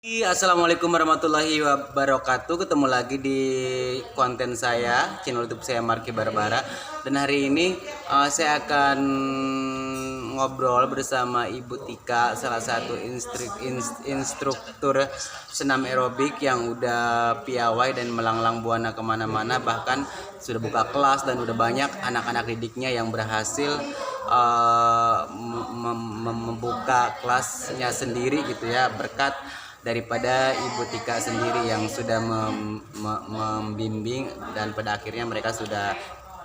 Assalamualaikum warahmatullahi wabarakatuh. Ketemu lagi di konten saya, channel YouTube saya Marky Barbara. Dan hari ini saya akan ngobrol bersama Ibu Tika, salah satu instruktur senam aerobik yang udah piawai dan melanglang buana kemana-mana. Bahkan sudah buka kelas dan udah banyak anak-anak didiknya yang berhasil membuka kelasnya sendiri gitu ya, berkat daripada Ibu Tika sendiri yang sudah membimbing dan pada akhirnya mereka sudah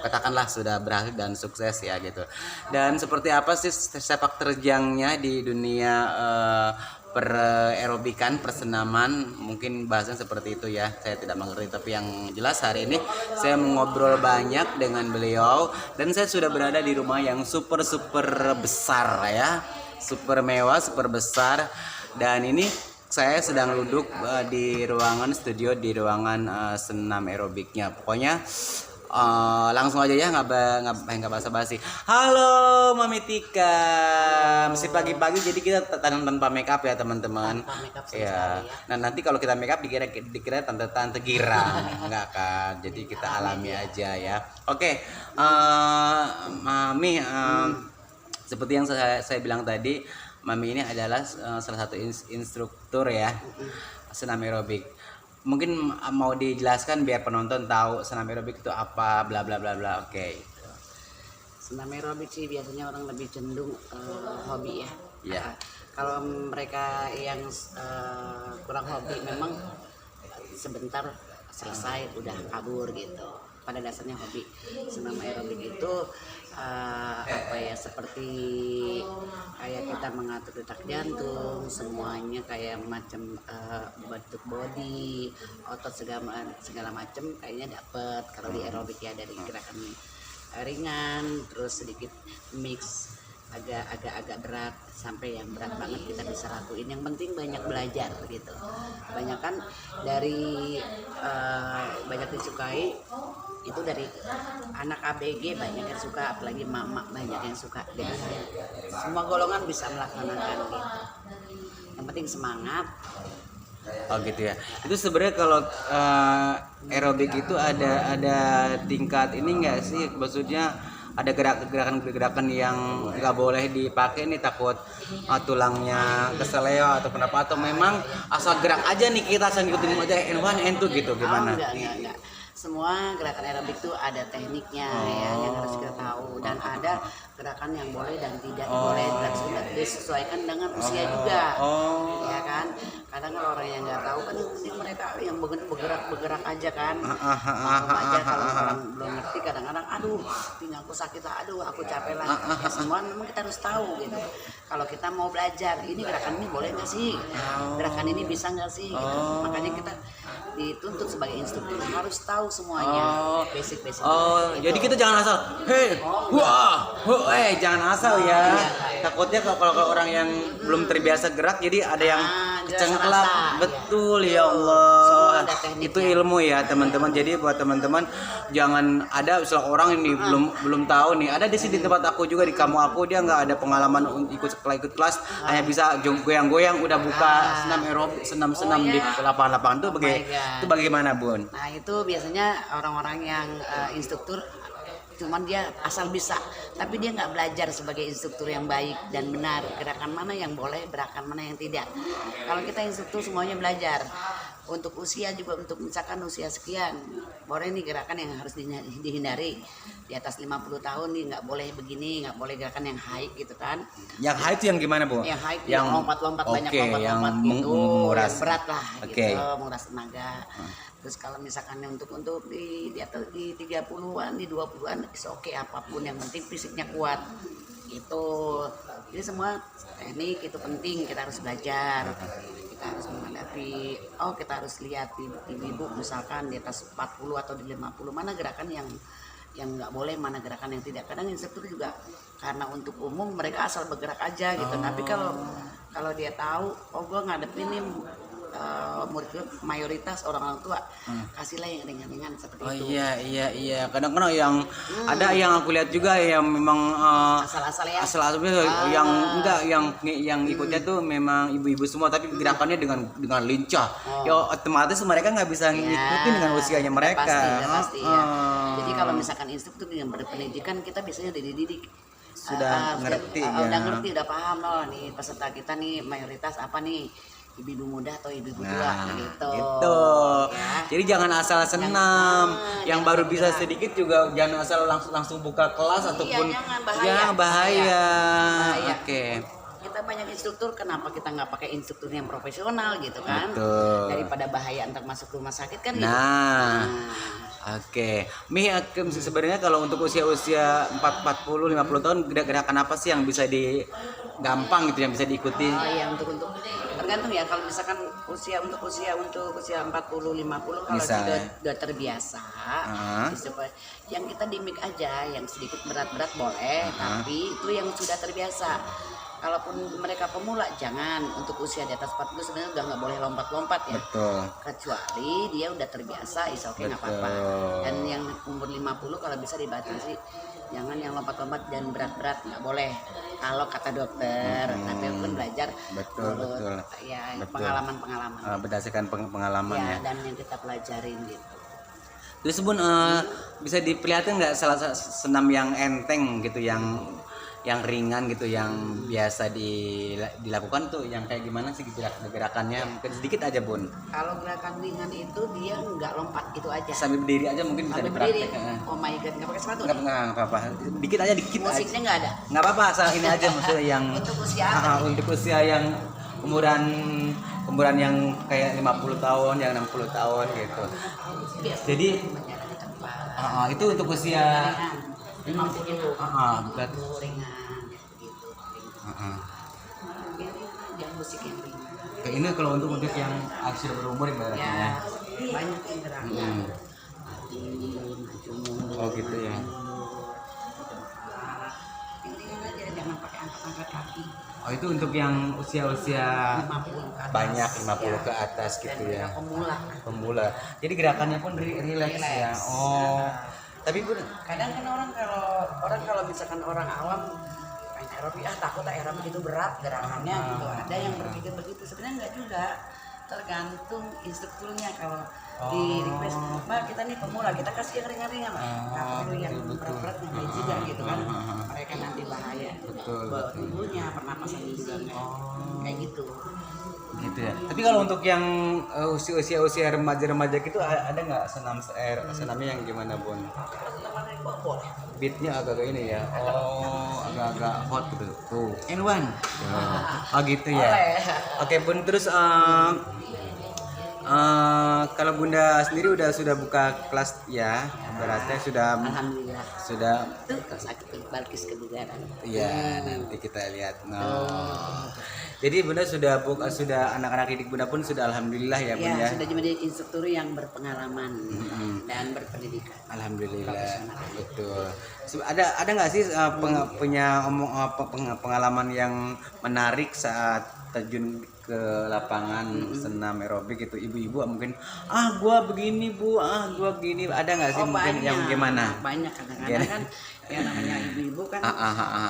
katakanlah sudah berhasil dan sukses ya gitu. Dan seperti apa sih sepak terjangnya di dunia aerobikan, persenaman, mungkin bahasan seperti itu ya, saya tidak mengerti, tapi yang jelas hari ini saya mengobrol banyak dengan beliau dan saya sudah berada di rumah yang super besar ya, super mewah, super besar. Dan ini saya sedang duduk di ruangan studio, di ruangan senam aerobiknya. Pokoknya langsung aja ya, nggak basa-basi. Halo Mami Tika, masih pagi-pagi jadi kita tanpa make up ya teman-teman. Ya. Nah nanti kalau kita make up dikira tante girang, enggak kan? Jadi kita alami aja ya. Oke, Mami, seperti yang saya bilang tadi, Mami ini adalah salah satu instruktur ya senam aerobik. Mungkin mau dijelaskan biar penonton tahu senam aerobik itu apa, bla bla bla bla. Oke. Senam aerobik sih biasanya orang lebih cenderung hobi ya. Ya. Kalau mereka yang kurang hobi memang sebentar selesai udah kabur gitu. Pada dasarnya hobi senam aerobik itu apa ya, seperti kayak kita mengatur detak jantung, semuanya kayak macam bentuk body, otot segala macam kayaknya dapet kalau di aerobik ya, dari gerakan ringan terus sedikit mix agak berat sampai yang berat banget kita bisa lakuin. Yang penting banyak belajar gitu. Banyak kan dari banyak disukai itu dari anak ABG, banyak yang suka, apalagi mama banyak yang suka. Jadi semua golongan bisa melaksanakan gitu. Yang penting semangat. Oh gitu ya. Itu sebenarnya kalau aerobik itu ada tingkat ini enggak sih? Maksudnya ada gerakan-gerakan yang nggak boleh dipakai nih, takut tulangnya keseleo atau kenapa, atau memang asal gerak aja nih kita asal ngikutin aja N1 N2 gitu gimana? Enggak. Semua gerakan aerobik itu ada tekniknya ya, yang harus kita tahu, dan ada gerakan yang boleh dan tidak boleh, dan sudah disesuaikan dengan usia juga. Ya kan, kadang kalau orang yang nggak tahu kan mereka yang bergerak aja kan, aja kalau orang belum ngerti kadang-kadang aduh pinggangku sakit lah, aduh aku capek lah. Ya, semua memang kita harus tahu gitu. Kalau kita mau belajar ini gerakan ini boleh nggak sih, gerakan ini bisa nggak sih gitu. Makanya kita dituntut sebagai instruktur harus tahu semuanya, basic gitu. Jadi kita jangan asal jangan asal ya. Takutnya kalau orang yang belum terbiasa gerak jadi ada yang kecengklak. Betul ya Allah. Itu ilmu ya teman-teman. Jadi buat teman-teman jangan ada orang ini belum tahu nih. Ada di sini tempat aku juga, di kamu aku, dia nggak ada pengalaman ikut kelas, hanya bisa goyang-goyang, udah buka senam aerobik, senam di lapangan-lapangan itu bagaimana Bun? Nah itu biasanya orang-orang yang instruktur cuman dia asal bisa, tapi dia nggak belajar sebagai instruktur yang baik dan benar, gerakan mana yang boleh, gerakan mana yang tidak. Kalau kita instruktur semuanya belajar. Untuk usia juga, untuk misalkan usia sekian boleh nih gerakan yang harus dihindari, di atas 50 tahun nih nggak boleh begini, nggak boleh gerakan yang high gitu kan. Yang high itu yang gimana Bu? Yang high yang lompat-lompat, banyak lompat-lompat gitu, yang berat lah gitu, menguras tenaga. Terus kalau misalkan untuk di atas di 30-an, di 20-an oke, apapun yang penting fisiknya kuat gitu. Jadi semua teknik itu penting, kita harus belajar, kita harus menghadapi. Kita harus lihat di ibu misalkan di atas 40 atau di 50 mana gerakan yang nggak boleh, mana gerakan yang tidak. Kadang instruktur juga karena untuk umum mereka asal bergerak aja gitu. Tapi kalau dia tahu gue ngadepin nih murid mayoritas orang tua kasihlah yang ringan-ringan seperti Oh itu. iya. Kadang-kadang yang ada yang aku lihat juga yang memang Asal-asal ya. asal-asalnya yang enggak yang ikutnya tuh memang ibu-ibu semua tapi gerakannya dengan lincah. Ya otomatis mereka nggak bisa ngikutin dengan usianya mereka. Udah pasti ya. Heeh. Jadi kalau misalkan instruktur yang berpendidikan kita biasanya udah dididik. Sudah ngerti ya. Udah ngerti, udah paham loh nih peserta kita nih mayoritas apa nih, ibu-ibu muda atau ibu-ibu tua gitu. Ya. Jadi jangan asal senam. Yang baru bisa sedikit juga jangan asal langsung buka kelas ataupun jangan, ya bahaya. Bahaya. Oke. Kita banyak instruktur, kenapa kita nggak pakai instruktur yang profesional gitu kan? Betul. Daripada bahaya antar masuk rumah sakit kan gitu. Nah. Oke, Mi, sebenarnya kalau untuk usia-usia 40 50 tahun gerakan apa sih yang bisa gampang gitu yang bisa diikuti? Oh iya, untuk tergantung ya, kalau misalkan usia 40 50 kalau Bisa, sudah terbiasa yang kita dimik aja, yang sedikit berat-berat boleh, tapi itu yang sudah terbiasa. Kalaupun mereka pemula jangan, untuk usia di atas 40 sebenarnya udah nggak boleh lompat-lompat ya. Betul. Kecuali dia udah terbiasa, oke nggak apa-apa. Dan yang umur 50 kalau bisa dibatasi, jangan yang lompat-lompat dan berat-berat, nggak boleh. Kalau kata dokter, tapi pun belajar Betul. ya Betul. pengalaman-pengalaman. Berdasarkan pengalaman ya. Dan yang kita pelajarin gitu. Terus Bun, bisa diperlihatkan nggak salah senam yang enteng gitu, yang ringan gitu, yang biasa dilakukan tuh yang kayak gimana sih gerakannya? Mungkin sedikit aja Bun. Kalau gerakan ringan itu dia nggak lompat, itu aja. Sambil berdiri aja mungkin bisa dipraktek. Oh my god, nggak pakai sepatu. Nggak apa-apa. Dikit aja. Musiknya nggak ada. Nggak apa-apa, asal ini aja maksudnya yang Untuk usia apa nih? untuk usia yang umuran yang kayak 50 tahun, yang 60 tahun gitu. Jadi Menjalan di tempat. itu untuk usia Ringan. 50 berat. ringan gitu. Jangan musik yang ringan. Kayak ini kalau untuk yang sudah berumur ibaratnya. Ya, banyak yang gerak. Oh gitu ya. Yang ringan aja, jangan pakai angkat-angkat kaki. Oh itu untuk yang usia-usia 50 ke atas. banyak 50 ke atas gitu ya. Pemula. Pemula. Jadi gerakannya pun relax ya. Oh. Tapi Bun, Kadang kan orang kalau misalkan orang awam main aerobik, takut aerobik itu berat gerakannya gitu. Ada yang berpikir begitu, sebenarnya enggak juga. Tergantung instrukturnya. Kalau di request, Mbak kita nih pemula, kita kasih yang ringan-ringan, nggak perlu yang berat-berat yang juga gitu kan. Mereka nanti bahaya. Buat tubuhnya, pernapasannya juga kayak gitu. gitu ya. Tapi kalau untuk yang usia remaja-remaja gitu ada nggak senamnya yang gimana Bun? Beatnya agak-agak ini ya. Oh, agak-agak hot gitu. Tuh, N1. Oh gitu ya. Oke Bun, terus kalau Bunda sendiri sudah buka kelas ya, berarti Alhamdulillah. sudah Tuh sakit Balkis kebugaran. iya, nanti kita lihat. Jadi Bunda sudah anak-anak didik Bunda pun sudah alhamdulillah ya Bun ya. Sudah menjadi instruktur yang berpengalaman dan berpendidikan. Alhamdulillah, betul. Ada nggak sih punya pengalaman yang menarik saat terjun ke lapangan senam aerobik gitu, ibu-ibu mungkin gua begini Bu, gua begini, ada nggak sih mungkin banyak, yang gimana? Banyak kadang-kadang kan ya namanya ibu-ibu kan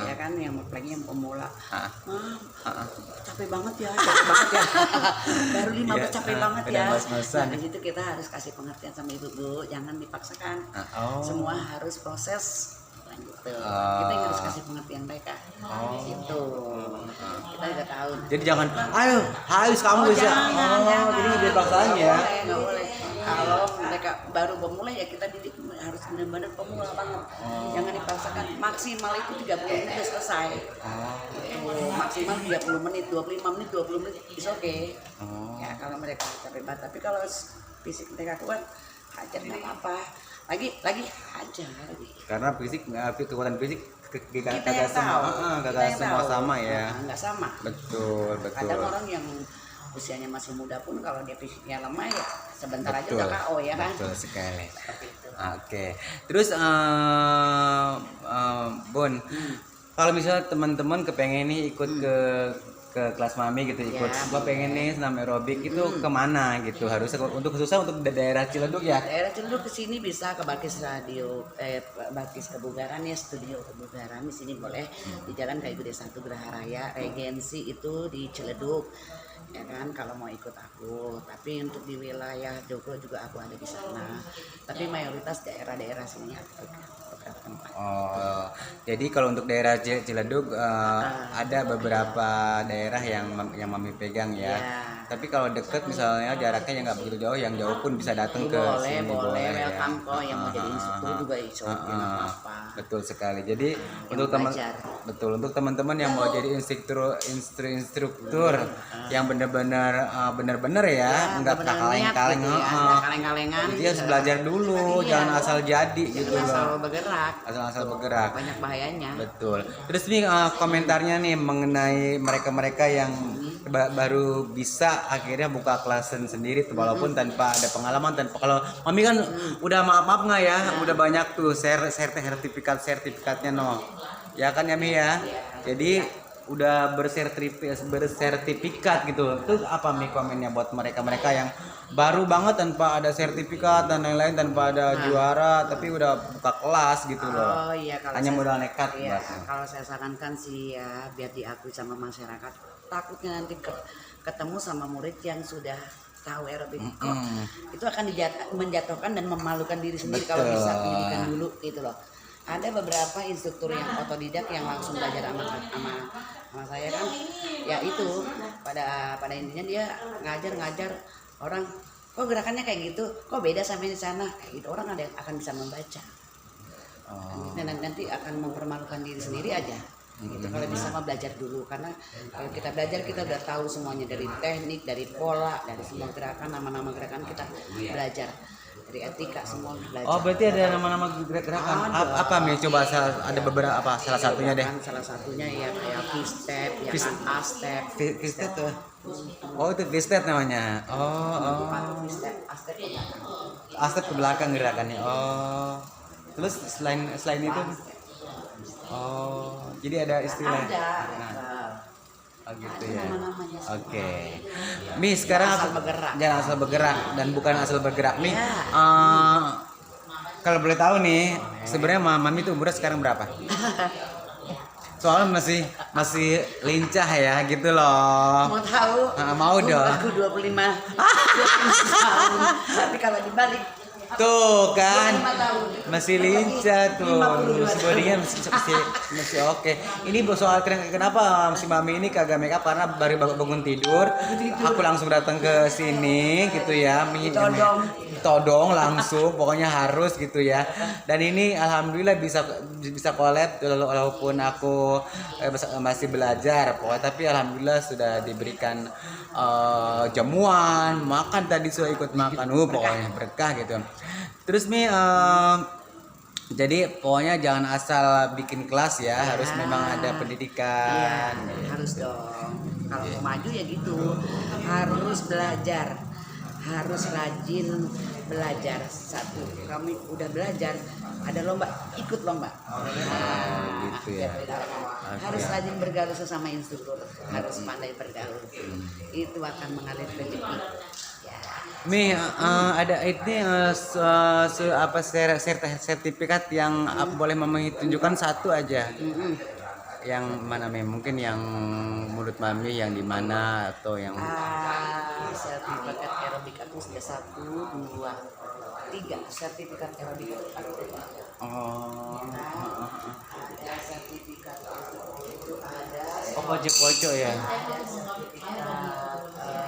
ya kan yang apalagi yang pemula capek banget ya baru 15 capek banget ya. Nah di situ kita harus kasih pengertian sama ibu-ibu, jangan dipaksakan, semua harus proses gitu. Kita yang harus kasih pengertian mereka gitu. Kita udah tahu. Jadi jangan ayo kamu bisa jadi nggak dipaksaan ya. Nggak boleh. Kalau mereka baru pemula ya kita didik harus benar-benar pemula banget. Jangan dipaksakan. Maksimal itu 30 menit udah selesai. Maksimal 30 menit, 25 menit, 20 menit is okay. Ya kalau mereka capek banget. Tapi kalau fisik mereka kuat, hajar nggak apa-apa. Lagi hajar. Karena kekuatan fisik Kita kagak semua sama ya. Nggak sama. Betul. Kadang orang yang usianya masih muda pun kalau dia fisiknya lemah ya sebentar aja udah KO ya kan. Betul sekali. Oke. Terus Bun, kalau misalnya teman-teman kepengen nih ikut ke ke kelas mami gitu ikut, Ya, gua pengen nih senam aerobik itu kemana gitu, harusnya untuk khususnya untuk daerah Ciledug ya. Daerah Ciledug ke sini bisa ke Bakis Radio, Bakis Kebugaran ya, studio kebugaran di sini boleh di Jalan Kayu Gede 1 Geraha Raya, Regensi itu di Ciledug. Ya kan kalau mau ikut aku, tapi untuk di wilayah Joglo juga aku ada di sana. Tapi mayoritas daerah-daerah sini aku beberapa tempat. Oh, jadi kalau untuk daerah Ciledug ada beberapa daerah yang mami pegang ya. Ya. Tapi kalau deket misalnya jaraknya yang nggak begitu jauh, yang jauh pun bisa datang ke Boleh, sini boleh, ya. welcome kok yang mau jadi instruktur juga iso, apa. Betul sekali. Jadi Yang untuk teman belajar. betul untuk teman-teman yang mau jadi instruktur yang benar-benar benar-benar ya, enggak benar-benar kaleng-kaleng. niat gitu ya, nggak kaleng-kalengan. Jadi harus belajar dulu, Iya. jangan asal jadi gitu Asal loh. bergerak, Asal-asal bergerak. banyak bahayanya. Betul. Terus nih komentarnya nih mengenai mereka-mereka yang baru bisa akhirnya buka kelas sendiri tuh, walaupun tanpa ada pengalaman, tanpa, kalau mami kan udah maaf nggak ya, udah banyak tuh sertifikatnya no. Ya kan ya Mi ya. Jadi udah bersertifikat gitu. Terus apa Mi komennya buat mereka-mereka yang baru banget tanpa ada sertifikat dan lain-lain, tanpa ada juara tapi udah buka kelas gitu loh. Oh iya, kalau Hanya saya- modal nekat iya, bahasnya. kalau saya sarankan sih ya biar diakui sama masyarakat. Takutnya nanti ketemu sama murid yang sudah tahu aerobik kok itu akan menjatuhkan dan memalukan diri sendiri kalau Betul. bisa pendidikan dulu gitu loh. Ada beberapa instruktur yang otodidak yang langsung belajar sama saya kan, ya itu pada intinya dia ngajar orang, kok gerakannya kayak gitu, kok beda sama yang di sana, kayak gitu. Orang ada yang akan bisa membaca. Dan nanti akan mempermalukan diri sendiri aja gitu. Kalau bisa mah belajar dulu, karena kalau kita belajar kita udah tahu semuanya, dari teknik, dari pola, dari semua gerakan, nama-nama gerakan kita belajar, dari etika semua belajar. Oh, berarti ada nama-nama gerakan. Ada. Apa Mi? Coba ada beberapa apa? Salah satunya deh. Kan salah satunya ya kayak V-step, ya kan A-step. V-step tuh. Oh, itu V-step namanya. Oh. V-step, A-step ke belakang. Astep ke belakang gerakannya. Oh. Terus selain itu, oh, jadi ada istilah. Ada. Oh gitu Ada ya. nama-namanya semua. Oke. Mi sekarang Asal bergerak. jangan asal bergerak dan bukan asal bergerak. Mi, Ya. kalau boleh tahu nih, sebenarnya mami tuh umurnya sekarang berapa? Soalnya masih lincah ya gitu loh. Mau tahu? Mau dong. Aku 25 tahun. Tapi kalau dibalik Tuh kan 25 tahun. masih lincah tuh, 52 bodinya masih oke. Ini soal kenapa si mami ini kagak make up, karena baru bangun tidur, aku langsung datang ke sini gitu ya, todong langsung, pokoknya harus gitu ya. Dan ini alhamdulillah bisa collab walaupun aku masih belajar, pokoknya tapi alhamdulillah sudah diberikan jamuan, makan tadi sudah ikut makan, pokoknya berkah gitu. Terus Mi, jadi pokoknya jangan asal bikin kelas ya, harus memang ada pendidikan. Iya, harus dong. Kalau mau maju ya gitu, harus belajar, harus rajin belajar. Satu, kami udah belajar, ada lomba, ikut lomba. Gitu ya. Harus rajin bergaul sesama instruktur, harus pandai bergaul. Itu akan mengalir rezeki. Ya. Mi, ada ini sertifikat yang boleh mami tunjukkan satu aja. Yang mana Mi? Mungkin yang menurut mami yang di mana atau yang Sertifikat aerobik aku sudah 1, 2, 3 sertifikat aerobik aku. Ada sertifikat itu ada. Oh, pojok-pojok ya. Ada sertifikat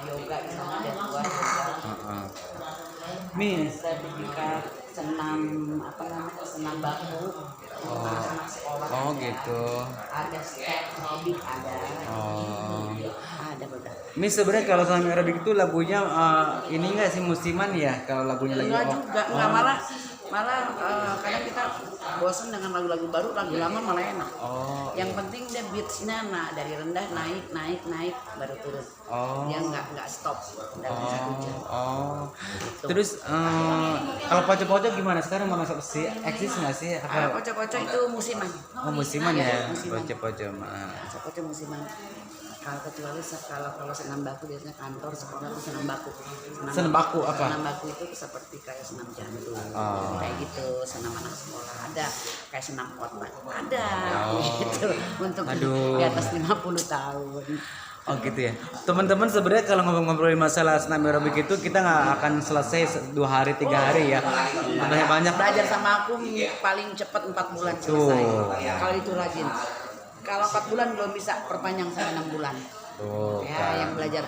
yoga di sana ada 2 yoga. Mi, Sertifikat senam senam baku. Anak sekolah. oh gitu. Ada step aerobik ada. Oh. Ada beberapa. Mi, sebenarnya kalau sama aerobik itu lagunya ini enggak sih musiman ya? Kalau lagunya lagi Enggak juga, enggak, malah kadang kita bosan dengan lagu-lagu baru, lagu lama malah enak. Oh. Yang penting dia beatsnya dari rendah naik baru turun. Oh. Dia nggak stop dalam satu jam. Oh. Terus kalau pojok-pojok gimana sekarang, mau masuk sih eksis nggak sih? Pocok-pocok itu musiman. Oh, musiman ya, Musiman. pojok-pojok. Pocok-pocok musiman. Kalau kecuali kalau senam baku biasanya kantor sekolah itu senam baku. Senam baku apa? Senam baku itu seperti kayak senam jantung, Oh. kayak gitu. Senam anak sekolah ada, kayak senam otak ada, Oh. gitu. Untuk Aduh. di atas 50 tahun. Oh gitu ya. Teman-teman sebenarnya kalau ngobrol-ngobrolin masalah senam aerobik itu kita nggak akan selesai 2 hari 3 hari ya. Banyak-banyak. Belajar sama aku paling cepat 4 bulan selesai. Kalau itu rajin. Kalau 4 bulan belum bisa, perpanjang sampai 6 bulan. Tuh, Ya, kan. yang belajar.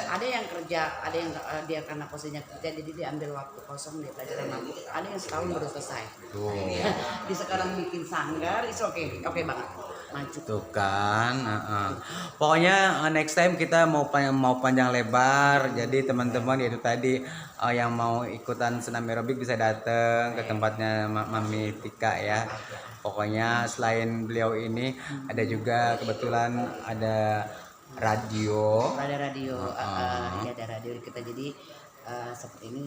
Ada yang kerja, ada yang dia karena posisinya kerja, jadi dia ambil waktu kosong dia belajar sama aku. Ada yang setahun baru selesai. Tuh. Di sekarang bikin sanggar, is oke banget. Maju. Tuh kan, pokoknya next time kita mau panjang lebar. Jadi teman-teman itu tadi yang mau ikutan senam aerobik bisa datang ke tempatnya Mami Tika ya. Pokoknya selain beliau ini ada juga kebetulan ada radio. Ada radio, ya ada radio kita, jadi seperti ini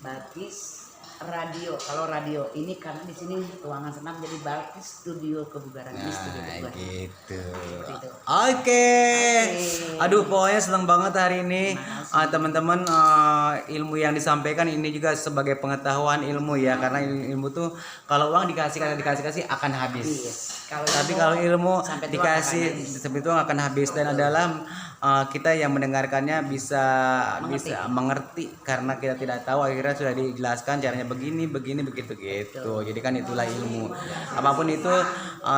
Balkis radio. Kalau radio ini karena di sini ruangan senam, jadi Balkis studio kebugaran. Ini studio kebugaran. Gitu. Seperti itu. Oke. Aduh, pokoknya senang banget hari ini. Teman-teman, ilmu yang disampaikan ini juga sebagai pengetahuan ilmu ya, karena ilmu tuh kalau uang dikasih akan habis. Yes. Tapi kalau ilmu sampai tua dikasih akan habis. sampai itu akan habis, dan adalah kita yang mendengarkannya bisa mengerti karena kita tidak tahu, akhirnya sudah dijelaskan caranya begini begitu gitu. Jadi kan itulah ilmu. Apapun itu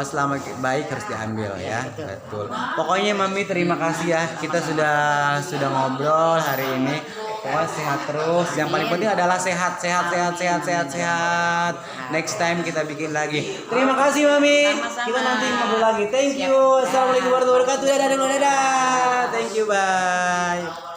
selama baik harus diambil ya. Betul. Pokoknya Mami terima kasih ya. Kita sudah ngobrol hari ini. Pokoknya sehat terus. Yang paling penting adalah sehat. Next time kita bikin lagi. Terima kasih Mami. Sama-sama. Kita nanti ngobrol lagi. Thank you. Assalamualaikum warahmatullahi wabarakatuh. Dadah dulu, dadah. Thank you, bye.